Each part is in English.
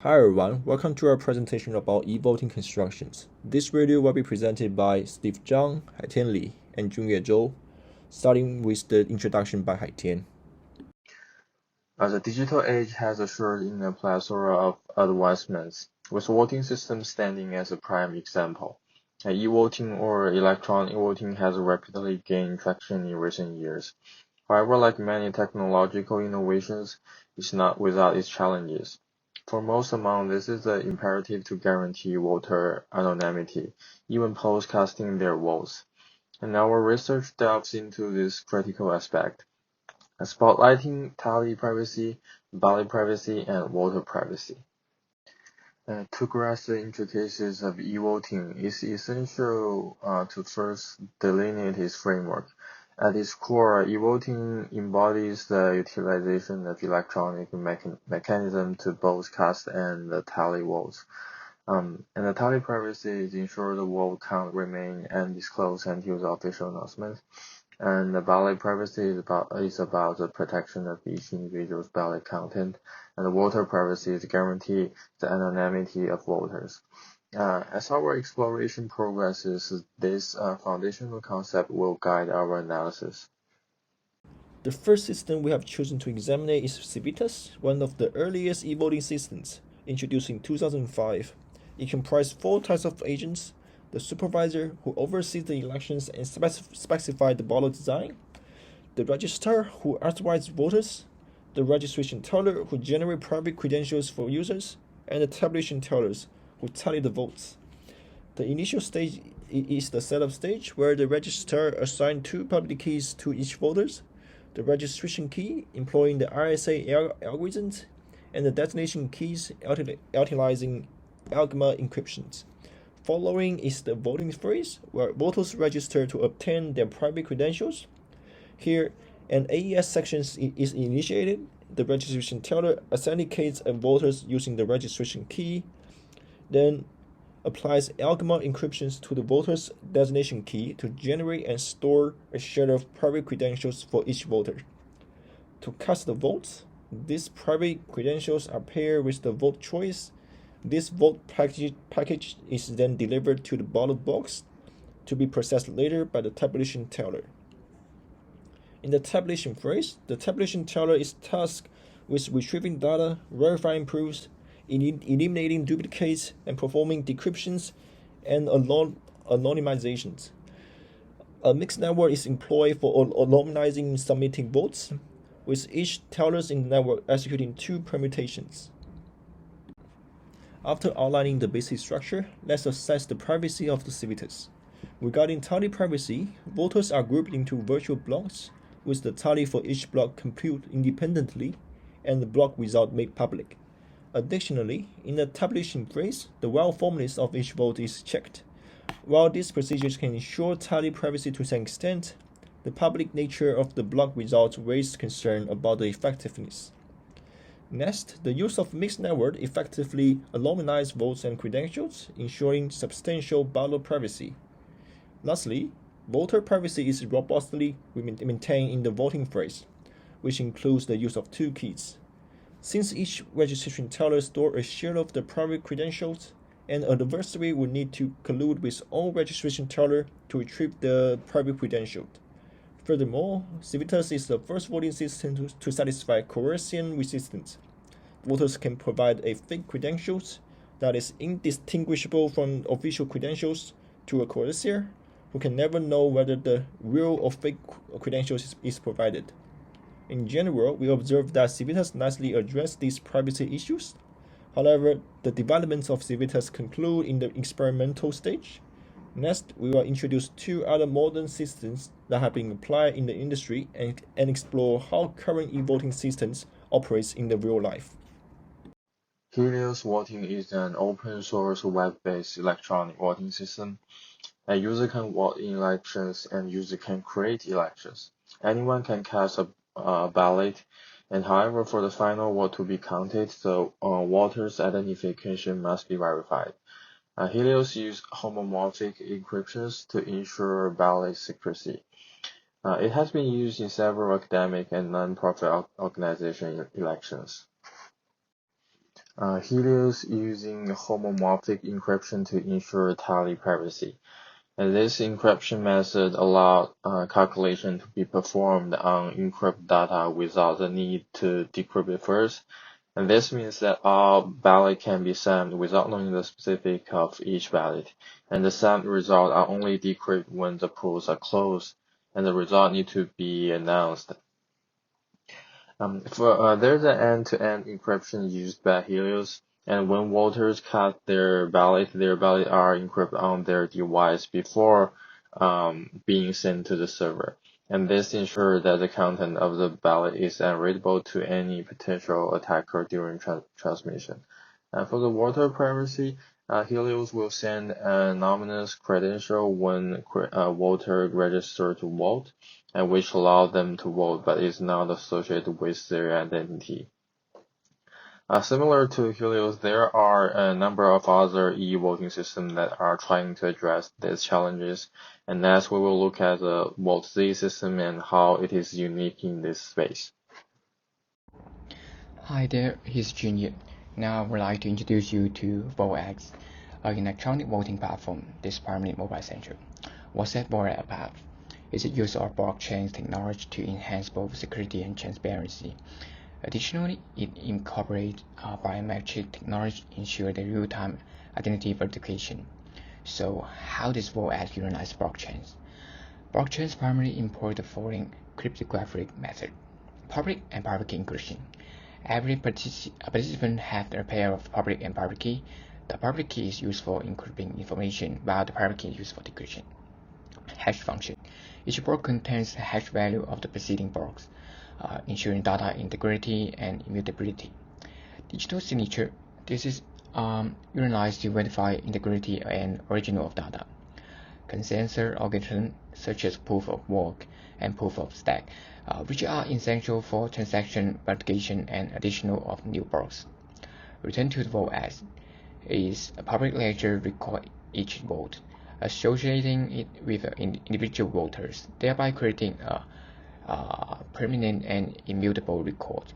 Hi everyone, welcome to our presentation about e-voting constructions. This video will be presented by Steve Zhang, Haitian Li, and Junyue Zhou, starting with the introduction by Haitian. The digital age has ushered in a plethora of advancements, with voting systems standing as a prime example. E-voting or electronic voting has rapidly gained traction in recent years. However, like many technological innovations, it's not without its challenges. For most among this is the imperative to guarantee voter anonymity, even post-casting their votes. And our research delves into this critical aspect, spotlighting tally privacy, ballot privacy, and voter privacy. To grasp the intricacies of e-voting, it's essential to first delineate its framework. At its core, e-voting embodies the utilization of electronic mechanism to both cast and tally votes. And the tally privacy is ensure the vote count remain undisclosed until the official announcement. And the ballot privacy is about the protection of each individual's ballot content, and the voter privacy is guarantee the anonymity of voters. As our exploration progresses, this foundational concept will guide our analysis. The first system we have chosen to examine is Civitas, one of the earliest e-voting systems, introduced in 2005. It comprised 4 types of agents: the supervisor, who oversees the elections and specifies the ballot design; the registrar, who authorizes voters; the registration teller, who generates private credentials for users; and the tabulation tellers, who tally the votes. The initial stage is the setup stage, where the registrar assigns 2 public keys to each voter: the registration key, employing the RSA algorithms, and the destination keys utilizing algorithm encryptions. Following is the voting phase, where voters register to obtain their private credentials. Here, an AES section is initiated. The registration teller authenticates a voter using the registration key, then applies algorithm encryptions to the voter's destination key to generate and store a set of private credentials for each voter. To cast the votes, these private credentials are paired with the vote choice. This vote package is then delivered to the ballot box to be processed later by the tabulation teller. In the tabulation phase, the tabulation teller is tasked with retrieving data, verifying proofs, eliminating duplicates, and performing decryptions and anonymizations. A mixed network is employed for anonymizing submitting votes, with each teller in the network executing 2 permutations. After outlining the basic structure, let's assess the privacy of the Civitas. Regarding tally privacy, voters are grouped into virtual blocks, with the tally for each block computed independently and the block result made public. Additionally, in the tabulation phase, the well formulas of each vote is checked. While these procedures can ensure tally privacy to some extent, the public nature of the block results raised concern about the effectiveness. Next, the use of mixed network effectively anonymizes votes and credentials, ensuring substantial ballot privacy. Lastly, voter privacy is robustly maintained in the voting phase, which includes the use of 2 keys. Since each registration teller stores a share of the private credentials, an adversary will need to collude with all registration tellers to retrieve the private credentials. Furthermore, Civitas is the first voting system to satisfy coercion resistance. Voters can provide a fake credentials that is indistinguishable from official credentials to a coercer, who can never know whether the real or fake credentials is provided. In general, we observe that Civitas nicely addressed these privacy issues. However, the developments of Civitas conclude in the experimental stage. Next, we will introduce 2 other modern systems that have been applied in the industry and explore how current e-voting systems operate in the real life. Helios Voting is an open-source web-based electronic voting system. A user can vote in elections and user can create elections. Anyone can cast a ballot, and however, for the final vote to be counted, the voter's identification must be verified. Helios uses homomorphic encryptions to ensure ballot secrecy. It has been used in several academic and non-profit organization elections. Helios using homomorphic encryption to ensure tally privacy. And this encryption method allowed calculation to be performed on encrypted data without the need to decrypt it first. And this means that all ballot can be summed without knowing the specific of each ballot. And the summed results are only decrypted when the polls are closed, and the result need to be announced. There's an end-to-end encryption used by Helios, and when voters cast their ballot are encrypted on their device before being sent to the server. And this ensures that the content of the ballot is unreadable to any potential attacker during transmission. For the voter privacy, Helios will send an anonymous credential when a voter registers to vote, and which allows them to vote but is not associated with their identity. Similar to Helios, there are a number of other e-voting systems that are trying to address these challenges, and next we will look at the VoteZ system and how it is unique in this space. Hi there, here's Junior. Now I would like to introduce you to VoteX, an electronic voting platform that is primarily mobile-centric. What's that VoteX about? It's a use of blockchain technology to enhance both security and transparency. Additionally, it incorporates biometric technology to ensure the real-time identity verification. So, how does VoteX utilize blockchains? Blockchains primarily employ the following cryptographic method: public and private key encryption. Every participant has a pair of public and private key. The public key is used for encrypting information, while the private key is used for decryption. Hash function. Each block contains the hash value of the preceding blocks, ensuring data integrity and immutability. Digital signature. This is utilized to verify integrity and origin of data. Consensus algorithms such as proof of work and proof of stake, which are essential for transaction verification and additional of new blocks. Return to the vote as is a public ledger record each vote, associating it with individual voters, thereby creating a permanent and immutable record.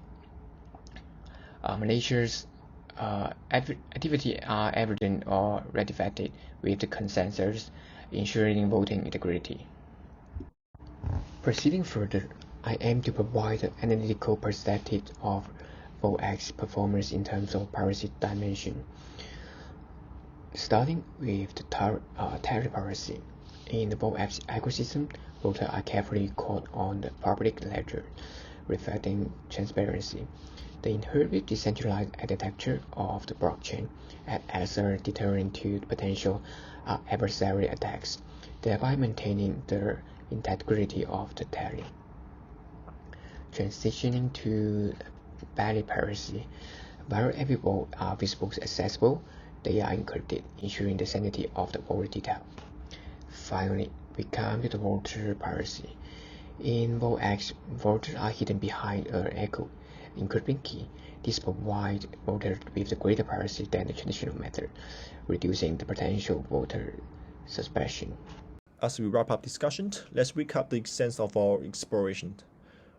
Malicious activity are evident or ratified with the consensus, ensuring voting integrity. Proceeding further, I aim to provide an analytical perspective of VoteX performance in terms of privacy dimension. Starting with the tally privacy. In the VoteX ecosystem, voters are carefully recorded on the public ledger, reflecting transparency. The inherent decentralized architecture of the blockchain acts as a deterrent to potential adversary attacks, thereby maintaining the integrity of the tally. Transitioning to ballot privacy, while every vote are visible and accessible, they are encrypted, ensuring the sanity of the voter detail. Finally, we come to the voter privacy. In VoteX, voters are hidden behind an echo encryption key. This provides voters with greater privacy than the traditional method, reducing the potential voter suspicion. As we wrap up discussion, let's recap the essence of our exploration.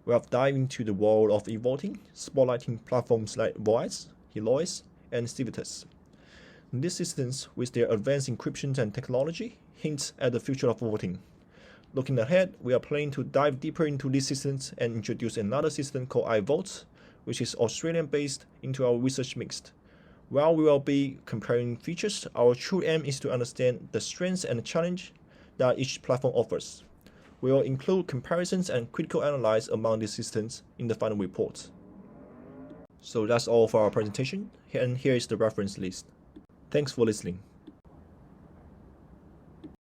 We have dived into the world of e-voting, spotlighting platforms like VoteX, Helios, and Civitas. These systems, with their advanced encryption and technology, hint at the future of voting. Looking ahead, we are planning to dive deeper into these systems and introduce another system called iVote, which is Australian-based, into our research mix. While we will be comparing features, our true aim is to understand the strengths and challenge that each platform offers. We will include comparisons and critical analysis among these systems in the final report. So that's all for our presentation, and here is the reference list. Thanks for listening.